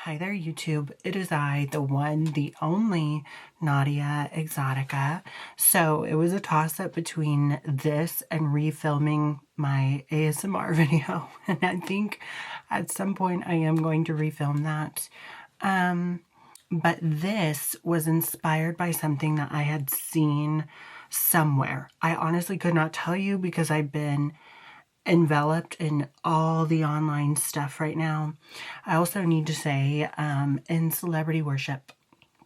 Hi there, YouTube. It is I, the one, the only Naudia Exotica. So it was a toss-up between this and refilming my ASMR video. And I think at some point I am going to refilm that. But this was inspired by something that I had seen somewhere. I honestly could not tell you because I've been enveloped in all the online stuff right now. I also need to say in celebrity worship,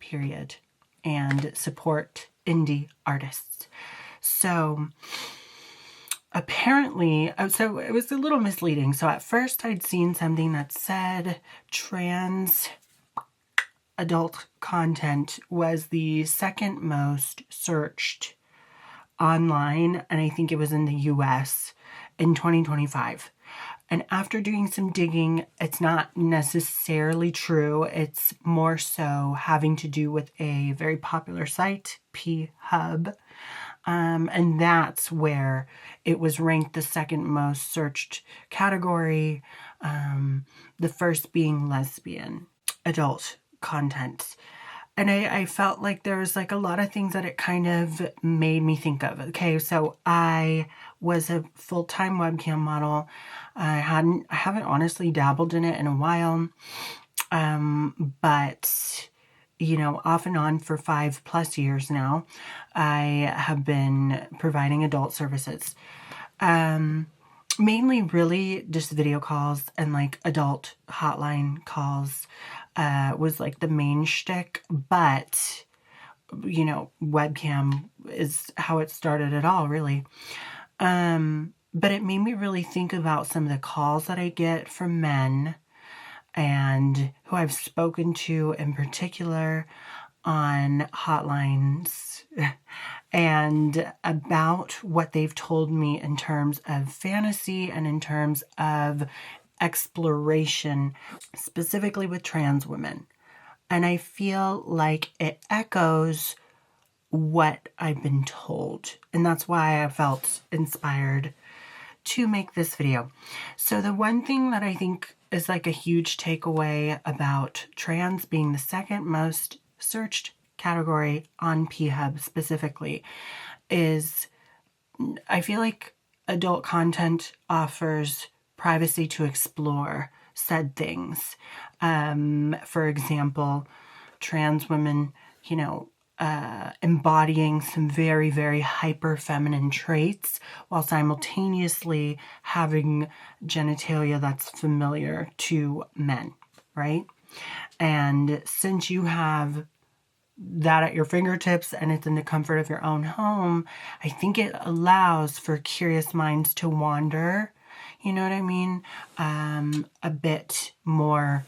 period, and support indie artists. So apparently, so it was a little misleading. So at first I'd seen something that said trans adult content was the second most searched online, and I think it was in the US in 2025. And after doing some digging, it's not necessarily true. It's more so having to do with a very popular site, P-Hub. And that's where it was ranked the second most searched category, the first being lesbian adult content. And I felt like there was like a lot of things that it kind of made me think of. Okay, so I was a full-time webcam model. I haven't honestly dabbled in it in a while. But you know, off and on for 5+ years now, I have been providing adult services. Mainly really just video calls and like adult hotline calls was like the main shtick, but you know, webcam is how it started it all, really. But it made me really think about some of the calls that I get from men and who I've spoken to in particular on hotlines and about what they've told me in terms of fantasy and in terms of exploration, specifically with trans women. And I feel like it echoes what I've been told. And that's why I felt inspired to make this video. So the one thing that I think is like a huge takeaway about trans being the second most searched category on P-Hub specifically is I feel like adult content offers privacy to explore said things. For example, trans women, you know, embodying some very, very hyper feminine traits while simultaneously having genitalia that's familiar to men, right? And since you have that at your fingertips and it's in the comfort of your own home, I think it allows for curious minds to wander, you know what I mean? A bit more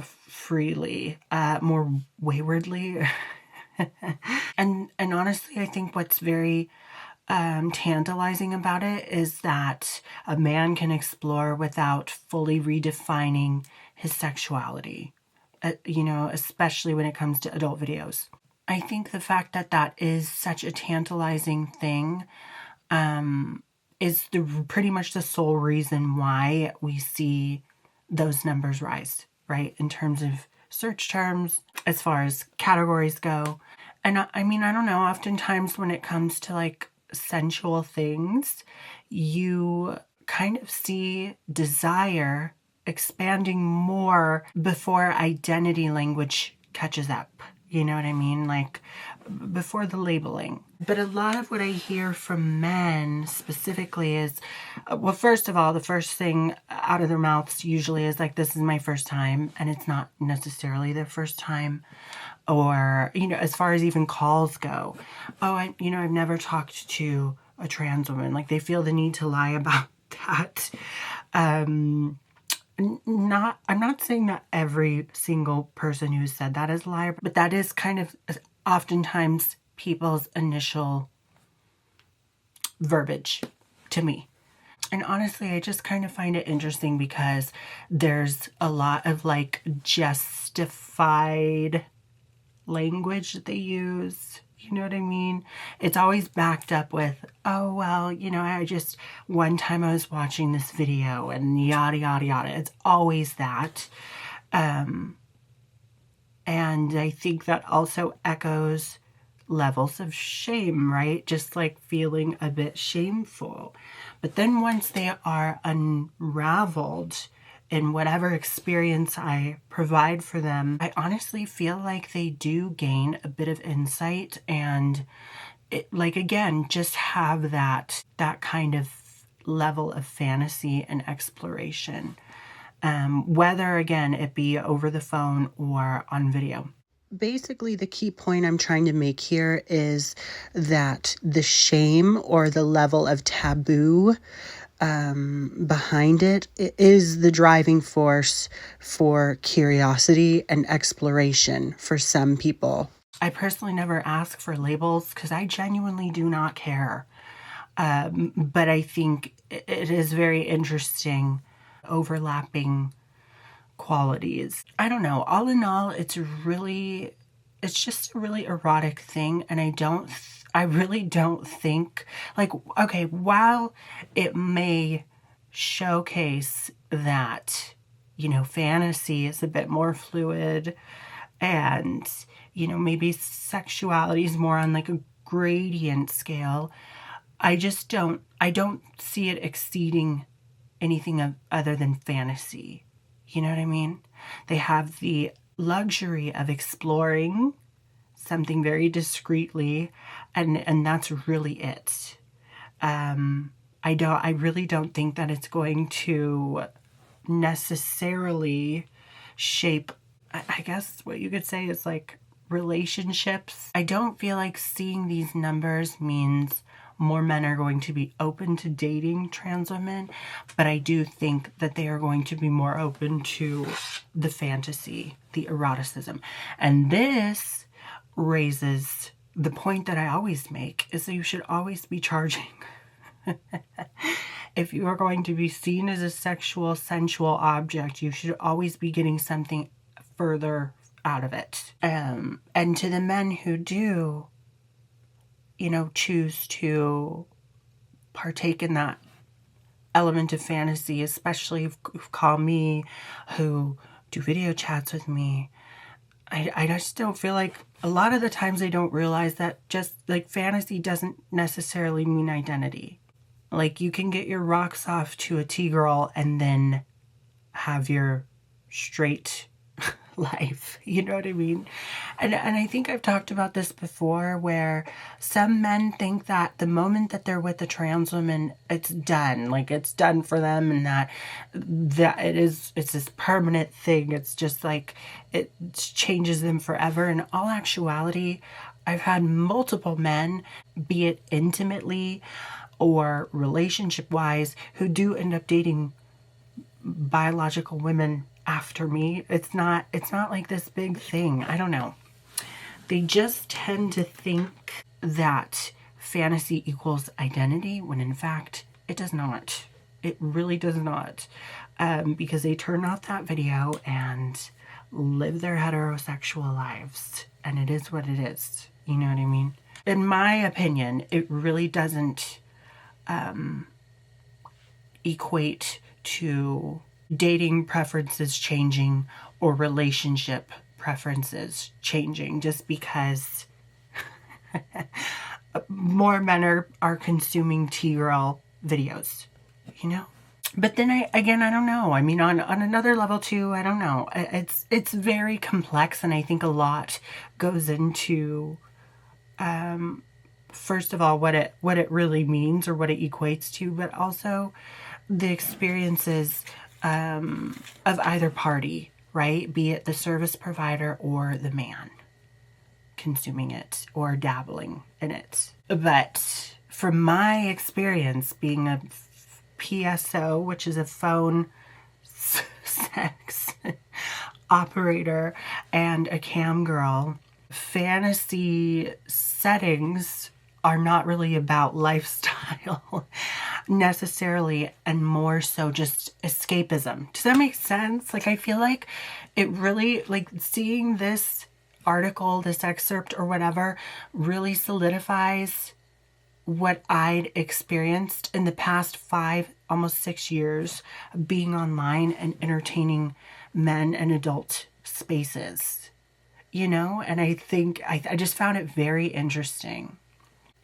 freely, more waywardly. And honestly, I think what's very tantalizing about it is that a man can explore without fully redefining his sexuality, you know, especially when it comes to adult videos. I think the fact that that is such a tantalizing thing is pretty much the sole reason why we see those numbers rise, right? In terms of search terms, as far as categories go. And I mean, I don't know, oftentimes when it comes to like sensual things, you kind of see desire expanding more before identity language catches up. You know what I mean? Like before the labeling. But a lot of what I hear from men specifically is, well, first of all, the first thing out of their mouths usually is like, this is my first time. And it's not necessarily their first time. Or, you know, as far as even calls go, oh, I've never talked to a trans woman. Like they feel the need to lie about that. I'm not saying that every single person who said that is a liar, but that is kind of oftentimes people's initial verbiage to me. And honestly, I just kind of find it interesting because there's a lot of like justified language that they use. You know what I mean? It's always backed up with, oh, well, you know, one time I was watching this video and yada, yada, yada. It's always that. And I think that also echoes levels of shame, right? Just like feeling a bit shameful. But then once they are unraveled in whatever experience I provide for them, I honestly feel like they do gain a bit of insight and like, again, just have that kind of level of fantasy and exploration. Whether, again, it be over the phone or on video. Basically, the key point I'm trying to make here is that the shame or the level of taboo behind it is the driving force for curiosity and exploration for some people. I personally never ask for labels because I genuinely do not care. But I think it is very interesting, overlapping qualities. I don't know. All in all, it's just a really erotic thing. And I really don't think, like, okay, while it may showcase that, fantasy is a bit more fluid and, maybe sexuality is more on like a gradient scale, I don't see it exceeding anything other than fantasy. You know what I mean? They have the luxury of exploring something very discreetly, and that's really it. I really don't think that it's going to necessarily shape, I guess what you could say is like relationships. I don't feel like seeing these numbers means more men are going to be open to dating trans women, but I do think that they are going to be more open to the fantasy, the eroticism. And this raises the point that I always make, is that you should always be charging. If you are going to be seen as a sexual, sensual object, you should always be getting something further out of it. And to the men who do, choose to partake in that element of fantasy, especially who call me, who do video chats with me, I just don't feel like, a lot of the times they don't realize that just like fantasy doesn't necessarily mean identity. Like, you can get your rocks off to a T-girl and then have your straight life. You know what I mean? And I think I've talked about this before, where some men think that the moment that they're with a trans woman, it's done. Like, it's done for them, and that it's this permanent thing. It's just like, it changes them forever. In all actuality, I've had multiple men, be it intimately or relationship-wise, who do end up dating biological women after me. It's not like this big thing. I don't know. They just tend to think that fantasy equals identity, when in fact it does not. It really does not. Because they turn off that video and live their heterosexual lives. And it is what it is. You know what I mean? In my opinion, it really doesn't equate to dating preferences changing or relationship preferences changing just because more men are consuming T-girl videos, But then I don't know. I mean, on another level too, I don't know. It's very complex, and I think a lot goes into first of all, what it really means or what it equates to, but also the experiences of either party, right? Be it the service provider or the man consuming it or dabbling in it. But from my experience being a PSO, which is a phone sex operator, and a cam girl, fantasy settings are not really about lifestyle necessarily, and more so just escapism. Does that make sense? Like, I feel like it really, like, seeing this article, this excerpt or whatever, really solidifies what I'd experienced in the past 5, almost 6 years being online and entertaining men and adult spaces, you know? And I think I just found it very interesting.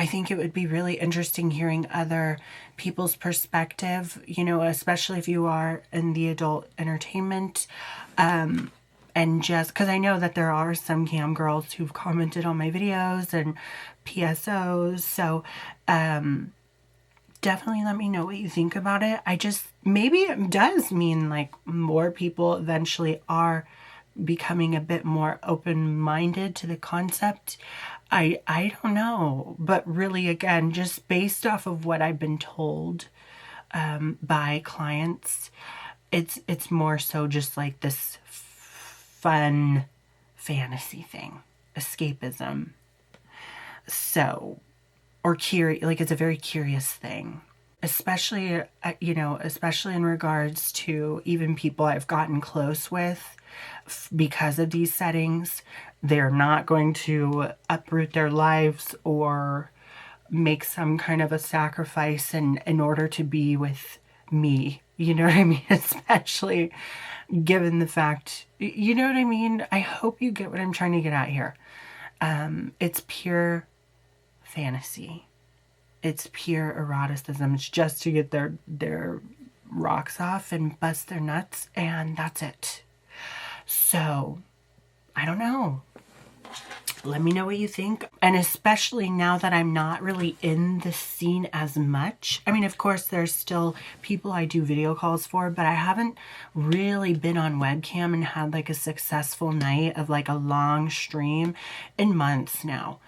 I think it would be really interesting hearing other people's perspective, you know, especially if you are in the adult entertainment. And just because I know that there are some cam girls who've commented on my videos and PSOs. So definitely let me know what you think about it. Maybe it does mean like more people eventually are becoming a bit more open-minded to the concept. I don't know, but really, again, just based off of what I've been told by clients, it's more so just like this fun fantasy thing, escapism. So, or curious, like it's a very curious thing, especially you know, especially in regards to even people I've gotten close with because of these settings. They're not going to uproot their lives or make some kind of a sacrifice in order to be with me. You know what I mean? Especially given the fact, you know what I mean? I hope you get what I'm trying to get at here. It's pure fantasy. It's pure eroticism. It's just to get their rocks off and bust their nuts, and that's it. So, I don't know. Let me know what you think. And especially now that I'm not really in the scene as much. I mean, of course, there's still people I do video calls for, but I haven't really been on webcam and had like a successful night of like a long stream in months now.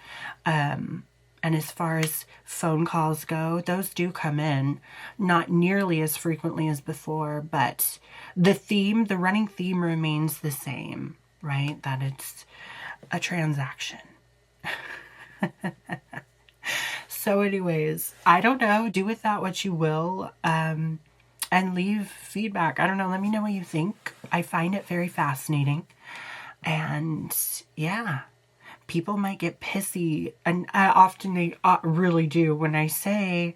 And as far as phone calls go, those do come in. Not nearly as frequently as before, but the running theme remains the same, right? That it's a transaction. So anyways, I don't know. Do with that what you will. And leave feedback. I don't know. Let me know what you think. I find it very fascinating. And yeah. People might get pissy, and often they really do, when I say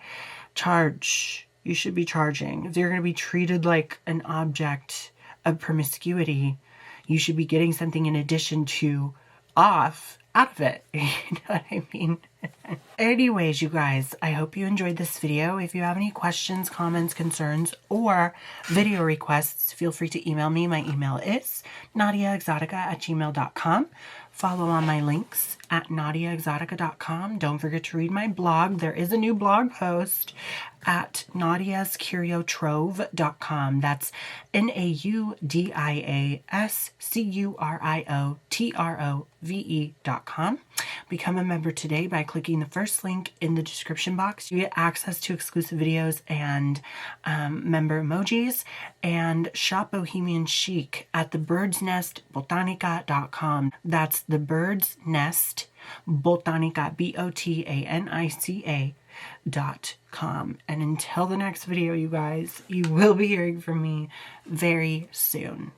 charge. You should be charging. If you're going to be treated like an object of promiscuity, you should be getting something in addition to out of it. You know what I mean? Anyways, you guys, I hope you enjoyed this video. If you have any questions, comments, concerns, or video requests, feel free to email me. My email is naudiaexotica@gmail.com. Follow on my links at naudiaexotica.com. Don't forget to read my blog. There is a new blog post at naudiascuriotrove.com. That's naudiascuriotrove.com. Become a member today by clicking the first link in the description box. You get access to exclusive videos and member emojis, and shop Bohemian Chic at thebirdsnestbotanica.com. That's the Bird's Nest Botanica, BOTANICA.com. And until the next video, you guys, you will be hearing from me very soon.